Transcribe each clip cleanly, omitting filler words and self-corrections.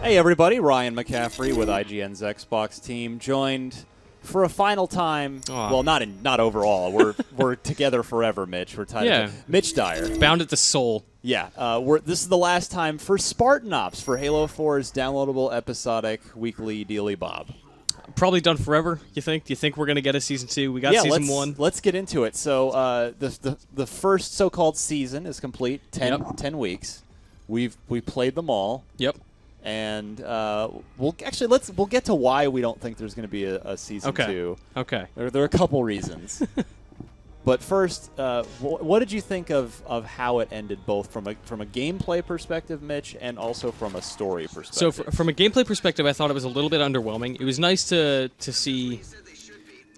Hey everybody, Ryan McCaffrey with IGN's Xbox team, joined for a final time. Well, not overall. We're together forever, Mitch. We're tied. Yeah. Mitch Dyer. Bound at the soul. Yeah. This is the last time for Spartan Ops, for Halo 4's downloadable episodic weekly dealy bob. Probably done forever, you think? Do you think we're going to get a Season 2? We got Season 1. Let's get into it. So the first so-called season is complete, 10 weeks. We played them all. Yep. And we'll get to why we don't think there's going to be a season 2. Okay. There are a couple reasons. But first, what did you think of how it ended, both from a gameplay perspective, Mitch, and also from a story perspective? So from a gameplay perspective, I thought it was a little bit underwhelming. It was nice to see.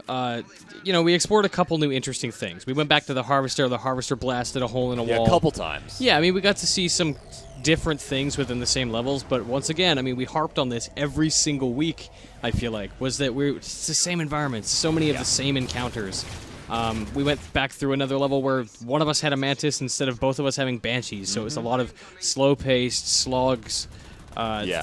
We explored a couple new interesting things. We went back to the Harvester. The Harvester blasted a hole in a wall. A couple times. Yeah, I mean, we got to see some different things within the same levels, but once again, I mean, we harped on this every single week, I feel like, was that it's the same environments, so many of the same encounters. We went back through another level where one of us had a Mantis instead of both of us having Banshees, so it was a lot of slow-paced slogs,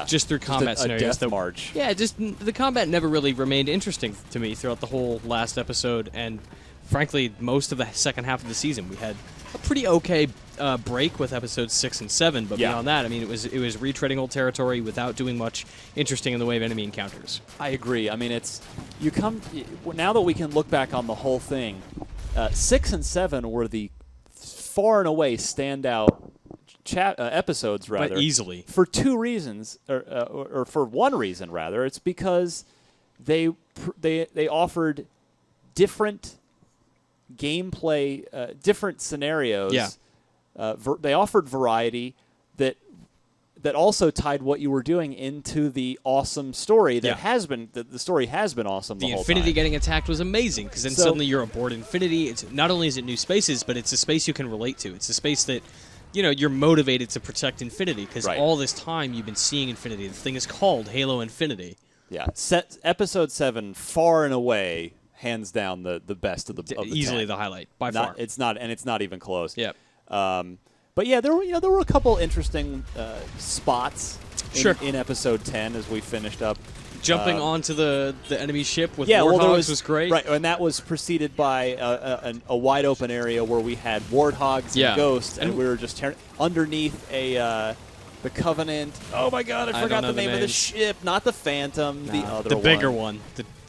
just through combat scenarios. Death march. Yeah, just the combat never really remained interesting to me throughout the whole last episode, and frankly, most of the second half of the season. We had a pretty okay break with episodes 6 and 7, but beyond that, I mean, it was retreading old territory without doing much interesting in the way of enemy encounters. I agree. I mean, now that we can look back on the whole thing, 6 and 7 were the far and away standout episodes, rather. But easily. For two reasons, or for one reason, rather. It's because they offered different gameplay, different scenarios. Yeah. They offered variety that also tied what you were doing into the awesome story that has been the story has been awesome. The whole Infinity time. getting attacked was amazing, because then suddenly you're aboard Infinity. It's not only is it new spaces, but it's a space you can relate to. It's a space that you're motivated to protect Infinity, because all this time you've been seeing Infinity. The thing is called Halo Infinity. Yeah, Episode 7 far and away, hands down the best of the easily 10. the highlight by far. It's not even close. Yep. But yeah, there were a couple interesting spots in Episode 10 as we finished up. Jumping onto the enemy ship with Warthogs was great. Right, and that was preceded by a wide open area where we had Warthogs and Ghosts, and we were just underneath the Covenant. Oh my God, I forgot the name of the ship. Not the Phantom, the other one. The bigger one.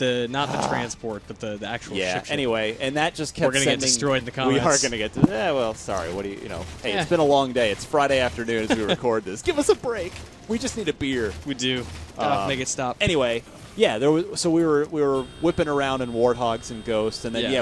Not the transport, but the actual ship. Anyway, and that just kept We're going to get destroyed in the comments. We are going to get well, sorry. What do you know? Hey, it's been a long day. It's Friday afternoon as we record this. Give us a break. We just need a beer. We do. Make it stop. Anyway, yeah, we were whipping around in Warthogs and Ghosts, and then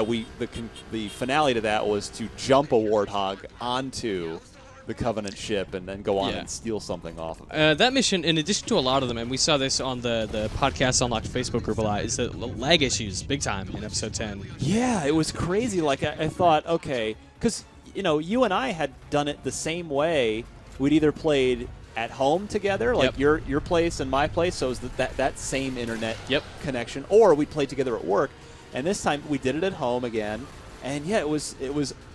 the finale to that was to jump a Warthog onto the Covenant ship and then go on and steal something off of it. That mission, in addition to a lot of them, and we saw this on the Podcast Unlocked Facebook group a lot, is the lag issues big time in Episode 10. Yeah, it was crazy. Like, I thought, okay, because, you and I had done it the same way. We'd either played at home together, like your place and my place, so it was that same internet connection, or we played together at work. And this time we did it at home again, and it was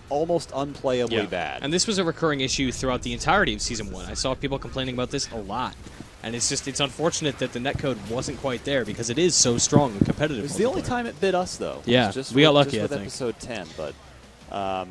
almost unplayably bad. And this was a recurring issue throughout the entirety of Season 1. I saw people complaining about this a lot. And it's unfortunate that the netcode wasn't quite there, because it is so strong and competitive. It was the only time it bit us, though. Yeah, we got lucky, I think. Episode 10, but...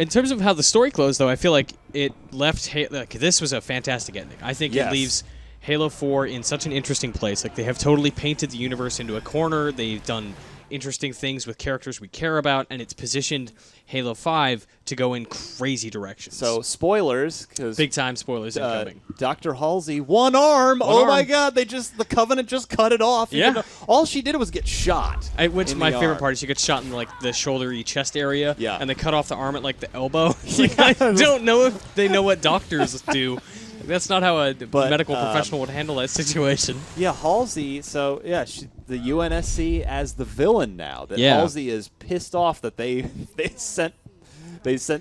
in terms of how the story closed, though, I feel like it left... this was a fantastic ending. I think it leaves Halo 4 in such an interesting place. Like, they have totally painted the universe into a corner. They've done interesting things with characters we care about, and it's positioned Halo 5 to go in crazy directions. So, spoilers, because big-time spoilers incoming. Dr. Halsey, one arm! My God, the Covenant just cut it off. Yeah. All she did was get shot. Which my favorite part is she gets shot in, like, the shouldery chest area, and they cut off the arm at, like, the elbow. I don't know if they know what doctors do. That's not how a medical professional would handle that situation. Yeah, Halsey, so, the UNSC as the villain now. That Halsey is pissed off that they sent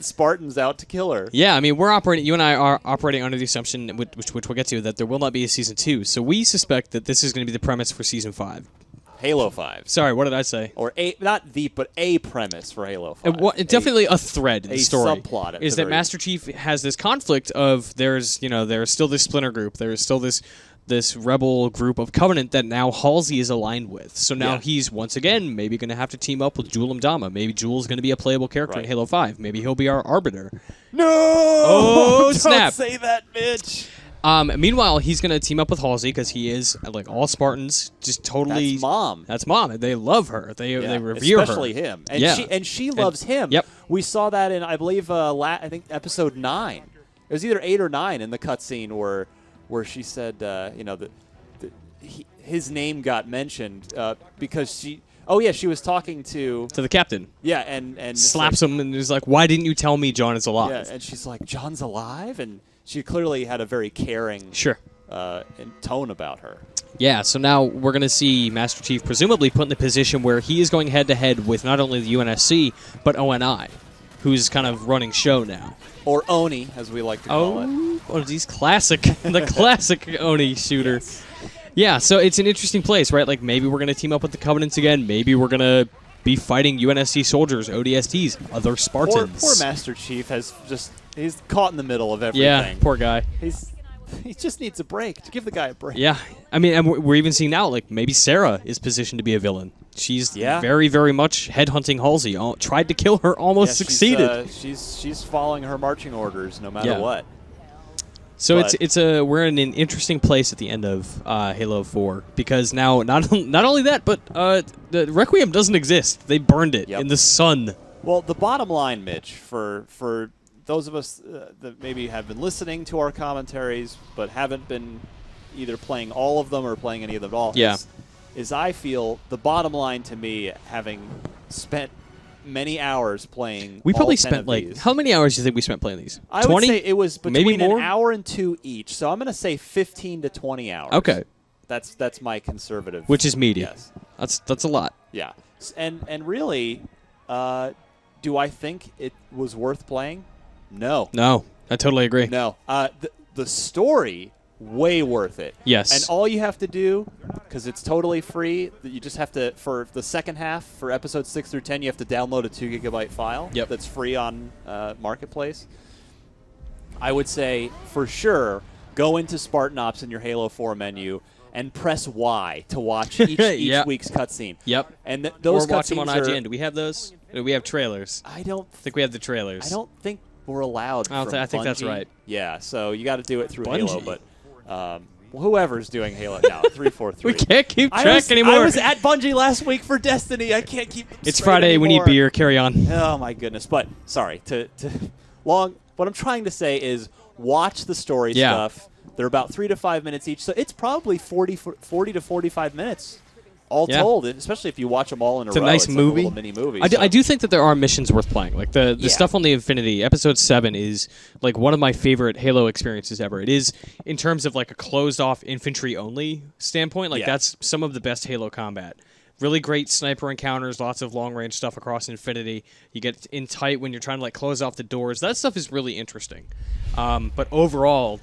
Spartans out to kill her. Yeah, I mean, you and I are operating under the assumption, which we'll get to, that there will not be a Season 2. So we suspect that this is going to be the premise for Season 5. Halo 5. Sorry, what did I say? Or but a premise for Halo 5. Definitely a thread in the story. A subplot. Is that Master Chief has this conflict of there is still this splinter group, there is still this this rebel group of Covenant that now Halsey is aligned with. So now Yeah. he's, once again, maybe going to have to team up with Jul Mdama. Maybe Jul's going to be a playable character in Right. Halo 5. Maybe he'll be our Arbiter. No! Oh, Don't snap. say that, Mitch. Meanwhile, he's going to team up with Halsey because he is, like all Spartans, just totally... That's Mom. That's Mom. They love her. They revere especially her. him. And Yeah. she loves him. Yep. We saw that in, I believe, I think episode 9. It was either 8 or 9 in the cutscene where she said, his name got mentioned because she. Oh yeah, she was talking to the captain. Yeah, and Slaps him and is like, "Why didn't you tell me John is alive?" Yeah, and she's like, "John's alive," and she clearly had a very caring tone about her. Yeah, so now we're going to see Master Chief presumably put in the position where he is going head-to-head with not only the UNSC, but ONI, who's kind of running show now. Or Oni, as we like to call it. Oh, these classic, the classic Oni shooter. Yes. Yeah, so it's an interesting place, right? Like, maybe we're going to team up with the Covenants again. Maybe we're going to be fighting UNSC soldiers, ODSTs, other Spartans. Poor Master Chief he's caught in the middle of everything. Yeah, poor guy. He just needs a break. To give the guy a break. Yeah, I mean, and we're even seeing now, like, maybe Sarah is positioned to be a villain. She's very, very much headhunting Halsey. Tried to kill her, almost succeeded. She's following her marching orders no matter what. So we're in an interesting place at the end of Halo 4 because now not only that, but the Requiem doesn't exist. They burned it in the sun. Well, the bottom line, Mitch, for those of us that maybe have been listening to our commentaries but haven't been either playing all of them or playing any of them at all, is I feel the bottom line to me, having spent many hours playing. We probably all 10 spent of like these. How many hours do you think we spent playing these? I would say it was between maybe more? an hour and 2 each. So I'm going to say 15 to 20 hours. Okay, that's my conservative. Which is meaty. Yes, that's a lot. Yeah, and really, do I think it was worth playing? No. No, I totally agree. No. The story, way worth it. Yes. And all you have to do, because it's totally free, you just have to, for the second half, for episodes 6 through 10, you have to download a 2 gigabyte file that's free on Marketplace. I would say, for sure, go into Spartan Ops in your Halo 4 menu and press Y to watch each week's cutscene. Yep. And those or watch them cutscenes on IGN. Do we have those? Do we have trailers? I think we have the trailers. I don't think we're allowed. I think that's right. Yeah, so you got to do it through Bungie. Halo, but whoever's doing Halo now, 343. We can't keep track anymore. I was at Bungie last week for Destiny. I can't keep. It's Friday. Anymore. We need beer. Carry on. Oh my goodness! But sorry What I'm trying to say is watch the story stuff. They're about 3 to 5 minutes each, so it's probably 40 to 45 minutes. All told, especially if you watch them all in a row. It's a nice movie. Like a little mini movie. I do think that there are missions worth playing. Like the stuff on the Infinity, Episode 7 is like one of my favorite Halo experiences ever. It is in terms of like a closed-off infantry-only standpoint. Like that's some of the best Halo combat. Really great sniper encounters, lots of long-range stuff across Infinity. You get in tight when you're trying to like close off the doors. That stuff is really interesting. But overall,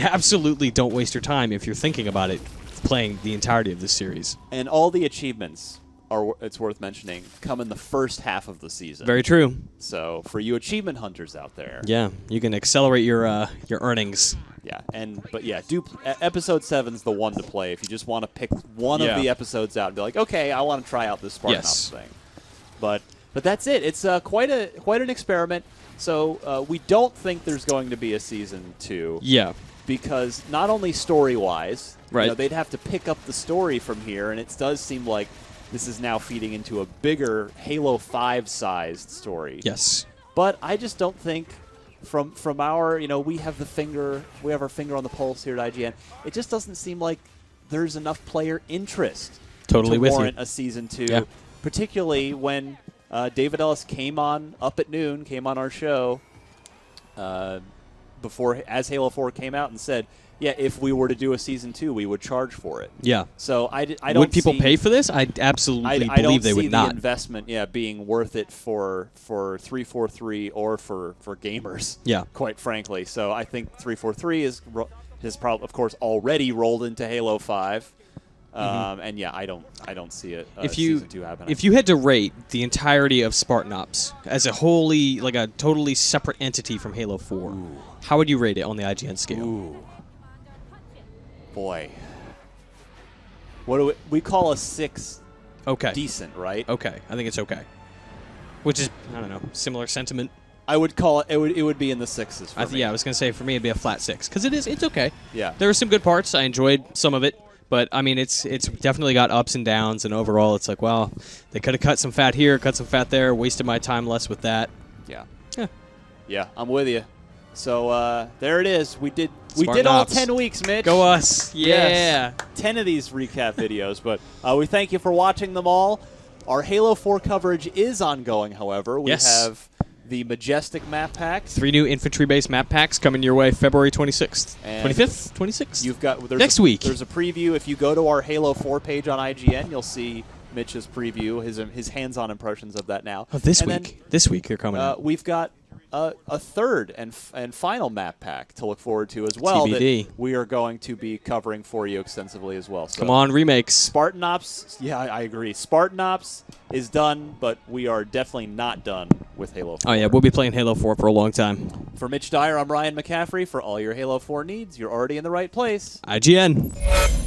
absolutely don't waste your time if you're thinking about it. Playing the entirety of this series. And all the achievements, it's worth mentioning, come in the first half of the season. Very true. So for you achievement hunters out there. Yeah, you can accelerate your earnings. Yeah, episode 7's the one to play if you just want to pick one of the episodes out and be like, okay, I want to try out this Spartan Ops thing. But that's it. It's quite an experiment. So we don't think there's going to be a season 2. Yeah. Because not only story-wise, right. They'd have to pick up the story from here, and it does seem like this is now feeding into a bigger Halo 5-sized story. Yes. But I just don't think from our, we have our finger on the pulse here at IGN. It just doesn't seem like there's enough player interest to warrant a season 2, particularly when David Ellis came on Up at Noon, came on our show as Halo 4 came out and said, yeah, if we were to do a season 2, we would charge for it. Yeah. So I don't. Would people pay for this? I absolutely believe they would not. I don't see the investment, being worth it for 343 or for gamers. Yeah. Quite frankly, so I think 343 has probably, of course, already rolled into Halo 5. And I don't see it. Season 2 happening. If you had to rate the entirety of Spartan Ops as a totally separate entity from Halo 4, how would you rate it on the IGN scale? Boy. What do we call a 6 Okay. decent, right? Okay. I think it's okay. Which is, I don't know, similar sentiment. I would call it, it would be in the 6s for me. Yeah, I was going to say, for me, it'd be a flat 6. Because it's okay. Yeah. There are some good parts. I enjoyed some of it. But, I mean, it's definitely got ups and downs. And overall, it's like, well, they could have cut some fat here, cut some fat there, wasted my time less with that. Yeah. Yeah. Yeah, I'm with you. So there it is. We did Spartan all Ops. 10 weeks, Mitch. Go us. Yeah. Yes. 10 of these recap videos. But we thank you for watching them all. Our Halo 4 coverage is ongoing, however. We have the Majestic map pack. 3 new infantry-based map packs coming your way February 26th. And 25th? 26th? You've got next week. There's a preview. If you go to our Halo 4 page on IGN, you'll see Mitch's preview, his hands-on impressions of that now. Oh, this week they're coming out. We've got a third and final map pack to look forward to as well TBD. that we are going to be covering for you extensively as well. So Come on, remakes. Spartan Ops, yeah, I agree. Spartan Ops is done, but we are definitely not done with Halo 4. Oh, yeah, we'll be playing Halo 4 for a long time. For Mitch Dyer, I'm Ryan McCaffrey. For all your Halo 4 needs, you're already in the right place. IGN.